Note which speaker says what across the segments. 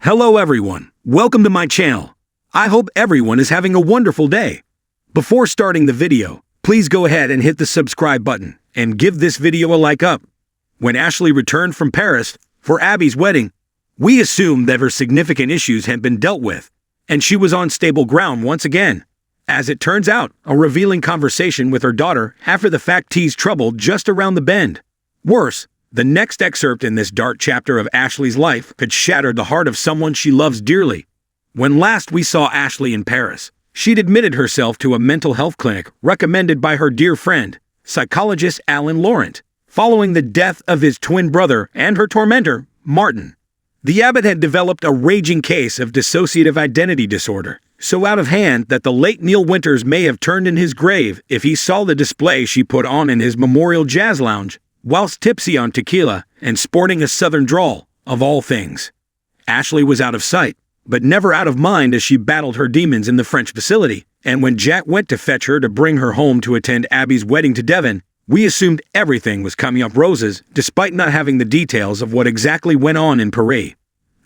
Speaker 1: Hello everyone, welcome to my channel. I hope everyone is having a wonderful day. Before starting the video, please go ahead and hit the subscribe button and give this video a like up. When Ashley returned from Paris for Abby's wedding, we assumed that her significant issues had been dealt with, and she was on stable ground once again. As it turns out, a revealing conversation with her daughter after the fact teased trouble just around the bend. Worse, the next excerpt in this dark chapter of Ashley's life could shatter the heart of someone she loves dearly. When last we saw Ashley in Paris, she'd admitted herself to a mental health clinic recommended by her dear friend, psychologist Alan Laurent, following the death of his twin brother and her tormentor, Martin. The abbot had developed a raging case of dissociative identity disorder, so out of hand that the late Neil Winters may have turned in his grave if he saw the display she put on in his memorial jazz lounge, whilst tipsy on tequila and sporting a southern drawl, of all things. Ashley was out of sight, but never out of mind as she battled her demons in the French facility, and when Jack went to fetch her to bring her home to attend Abby's wedding to Devon, we assumed everything was coming up roses despite not having the details of what exactly went on in Paris.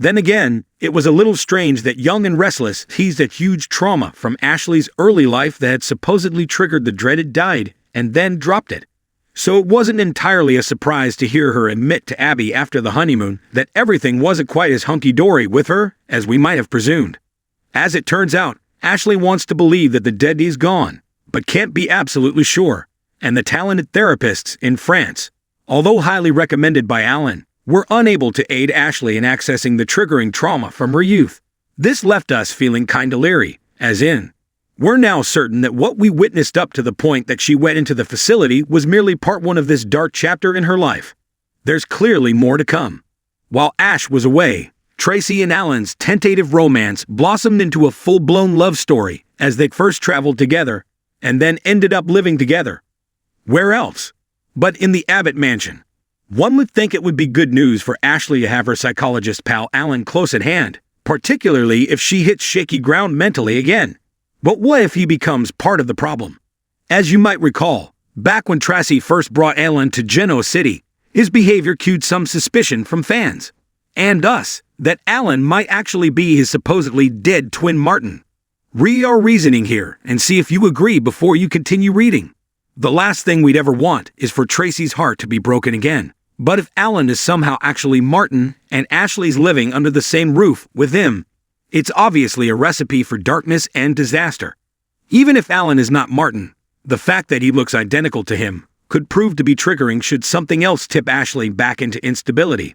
Speaker 1: Then again, it was a little strange that Young and Restless teased a huge trauma from Ashley's early life that had supposedly triggered the dreaded died and then dropped it. So it wasn't entirely a surprise to hear her admit to Abby after the honeymoon that everything wasn't quite as hunky-dory with her as we might have presumed. As it turns out, Ashley wants to believe that the dead is gone, but can't be absolutely sure, and the talented therapists in France, although highly recommended by Alan, were unable to aid Ashley in accessing the triggering trauma from her youth. This left us feeling kinda leery, as in, we're now certain that what we witnessed up to the point that she went into the facility was merely part one of this dark chapter in her life. There's clearly more to come. While Ash was away, Tracy and Alan's tentative romance blossomed into a full-blown love story as they first traveled together and then ended up living together. Where else? But in the Abbott mansion. One would think it would be good news for Ashley to have her psychologist pal Alan close at hand, particularly if she hits shaky ground mentally again. But what if he becomes part of the problem? As you might recall, back when Tracy first brought Alan to Genoa City, his behavior cued some suspicion from fans, and us, that Alan might actually be his supposedly dead twin Martin. Read our reasoning here and see if you agree before you continue reading. The last thing we'd ever want is for Tracy's heart to be broken again. But if Alan is somehow actually Martin and Ashley's living under the same roof with him, it's obviously a recipe for darkness and disaster. Even if Alan is not Martin, the fact that he looks identical to him could prove to be triggering should something else tip Ashley back into instability.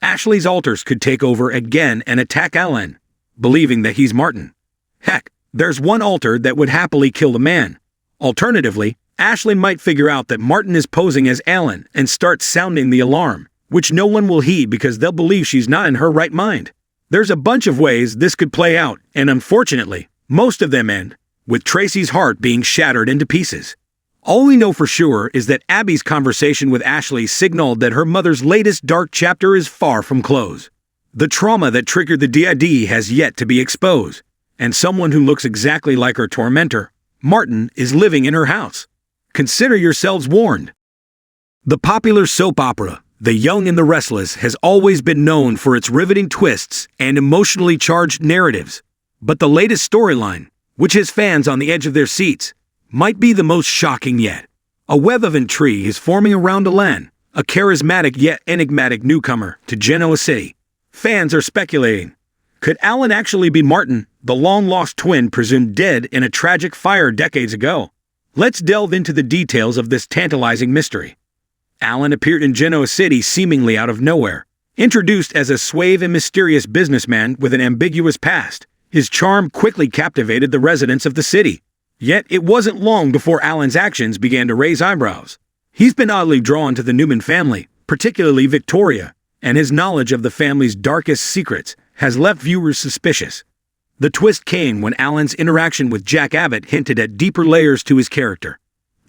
Speaker 1: Ashley's alters could take over again and attack Alan, believing that he's Martin. Heck, there's one alter that would happily kill the man. Alternatively, Ashley might figure out that Martin is posing as Alan and start sounding the alarm, which no one will heed because they'll believe she's not in her right mind. There's a bunch of ways this could play out, and unfortunately, most of them end with Tracy's heart being shattered into pieces. All we know for sure is that Abby's conversation with Ashley signaled that her mother's latest dark chapter is far from close. The trauma that triggered the DID has yet to be exposed, and someone who looks exactly like her tormentor, Martin, is living in her house. Consider yourselves warned. The popular soap opera, The Young and the Restless, has always been known for its riveting twists and emotionally charged narratives. But the latest storyline, which has fans on the edge of their seats, might be the most shocking yet. A web of intrigue is forming around Alan, a charismatic yet enigmatic newcomer to Genoa City. Fans are speculating. Could Alan actually be Martin, the long-lost twin presumed dead in a tragic fire decades ago? Let's delve into the details of this tantalizing mystery. Alan appeared in Genoa City seemingly out of nowhere. Introduced as a suave and mysterious businessman with an ambiguous past, his charm quickly captivated the residents of the city. Yet it wasn't long before Alan's actions began to raise eyebrows. He's been oddly drawn to the Newman family, particularly Victoria, and his knowledge of the family's darkest secrets has left viewers suspicious. The twist came when Alan's interaction with Jack Abbott hinted at deeper layers to his character.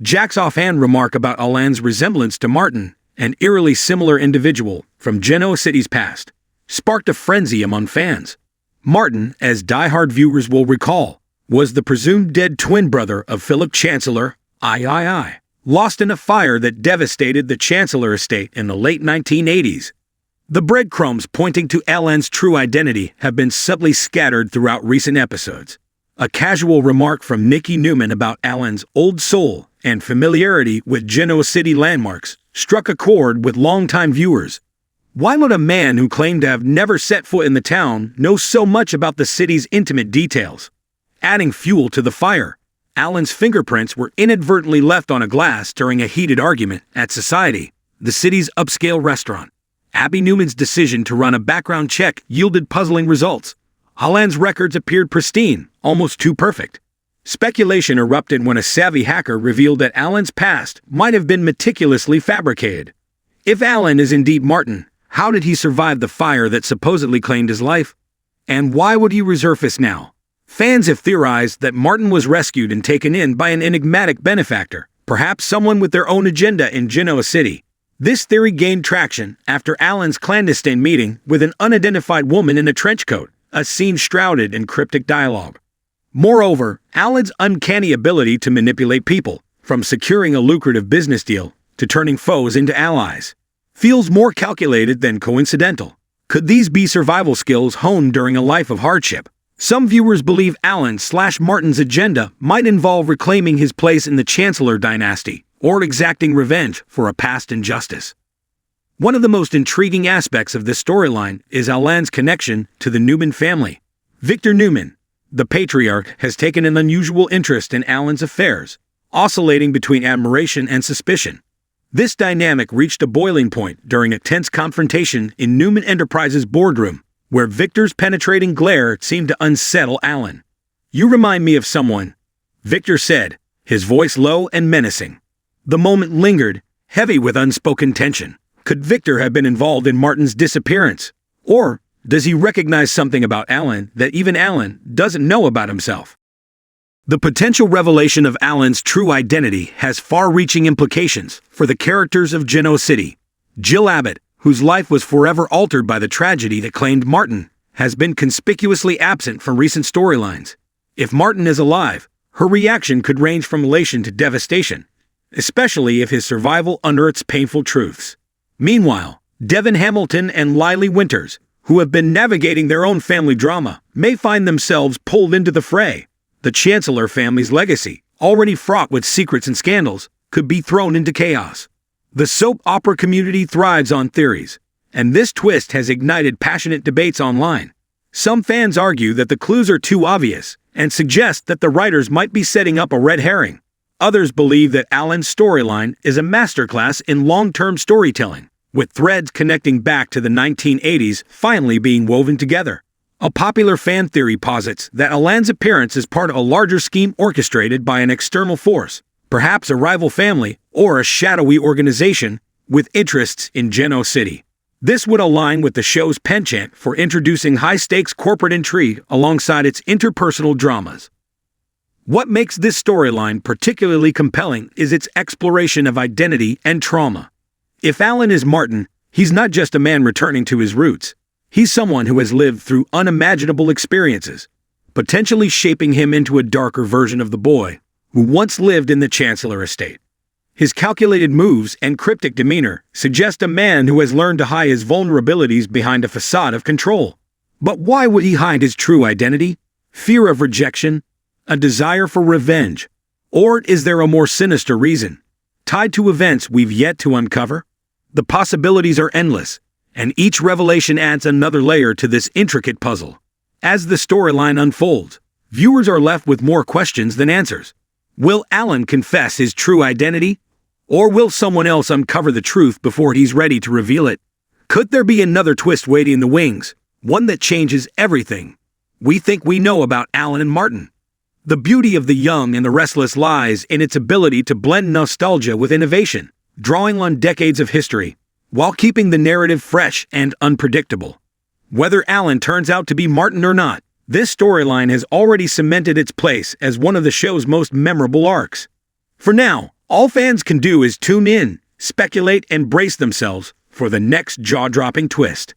Speaker 1: Jack's offhand remark about Alan's resemblance to Martin, an eerily similar individual from Genoa City's past, sparked a frenzy among fans. Martin, as die-hard viewers will recall, was the presumed dead twin brother of Philip Chancellor, lost in a fire that devastated the Chancellor estate in the late 1980s. The breadcrumbs pointing to Alan's true identity have been subtly scattered throughout recent episodes. A casual remark from Nikki Newman about Alan's old soul and familiarity with Genoa City landmarks struck a chord with longtime viewers. Why would a man who claimed to have never set foot in the town know so much about the city's intimate details? Adding fuel to the fire, Alan's fingerprints were inadvertently left on a glass during a heated argument at Society, the city's upscale restaurant. Abby Newman's decision to run a background check yielded puzzling results. Alan's records appeared pristine, almost too perfect. Speculation erupted when a savvy hacker revealed that Alan's past might have been meticulously fabricated. If Alan is indeed Martin, how did he survive the fire that supposedly claimed his life? And why would he resurface now? Fans have theorized that Martin was rescued and taken in by an enigmatic benefactor, perhaps someone with their own agenda in Genoa City. This theory gained traction after Alan's clandestine meeting with an unidentified woman in a trench coat, a scene shrouded in cryptic dialogue. Moreover, Alan's uncanny ability to manipulate people, from securing a lucrative business deal to turning foes into allies, feels more calculated than coincidental. Could these be survival skills honed during a life of hardship? Some viewers believe Alan/Martin's agenda might involve reclaiming his place in the Chancellor dynasty or exacting revenge for a past injustice. One of the most intriguing aspects of this storyline is Alan's connection to the Newman family. Victor Newman, the patriarch, has taken an unusual interest in Alan's affairs, oscillating between admiration and suspicion. This dynamic reached a boiling point during a tense confrontation in Newman Enterprises' boardroom, where Victor's penetrating glare seemed to unsettle Alan. "You remind me of someone," Victor said, his voice low and menacing. The moment lingered, heavy with unspoken tension. Could Victor have been involved in Martin's disappearance? Or does he recognize something about Alan that even Alan doesn't know about himself? The potential revelation of Alan's true identity has far-reaching implications for the characters of Genoa City. Jill Abbott, whose life was forever altered by the tragedy that claimed Martin, has been conspicuously absent from recent storylines. If Martin is alive, her reaction could range from elation to devastation, especially if his survival unearths painful truths. Meanwhile, Devin Hamilton and Lily Winters, who have been navigating their own family drama, may find themselves pulled into the fray. The Chancellor family's legacy, already fraught with secrets and scandals, could be thrown into chaos. The soap opera community thrives on theories, and this twist has ignited passionate debates online. Some fans argue that the clues are too obvious and suggest that the writers might be setting up a red herring. Others believe that Alan's storyline is a masterclass in long-term storytelling, with threads connecting back to the 1980s finally being woven together. A popular fan theory posits that Alan's appearance is part of a larger scheme orchestrated by an external force, perhaps a rival family or a shadowy organization with interests in Genoa City. This would align with the show's penchant for introducing high-stakes corporate intrigue alongside its interpersonal dramas. What makes this storyline particularly compelling is its exploration of identity and trauma. If Alan is Martin, he's not just a man returning to his roots. He's someone who has lived through unimaginable experiences, potentially shaping him into a darker version of the boy who once lived in the Chancellor estate. His calculated moves and cryptic demeanor suggest a man who has learned to hide his vulnerabilities behind a facade of control. But why would he hide his true identity? Fear of rejection? A desire for revenge? Or is there a more sinister reason, tied to events we've yet to uncover? The possibilities are endless, and each revelation adds another layer to this intricate puzzle. As the storyline unfolds, viewers are left with more questions than answers. Will Alan confess his true identity? Or will someone else uncover the truth before he's ready to reveal it? Could there be another twist waiting in the wings, one that changes everything we think we know about Alan and Martin? The beauty of The Young and the Restless lies in its ability to blend nostalgia with innovation, drawing on decades of history, while keeping the narrative fresh and unpredictable. Whether Alan turns out to be Martin or not, this storyline has already cemented its place as one of the show's most memorable arcs. For now, all fans can do is tune in, speculate, and brace themselves for the next jaw-dropping twist.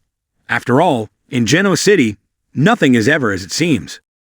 Speaker 1: After all, in Genoa City, nothing is ever as it seems.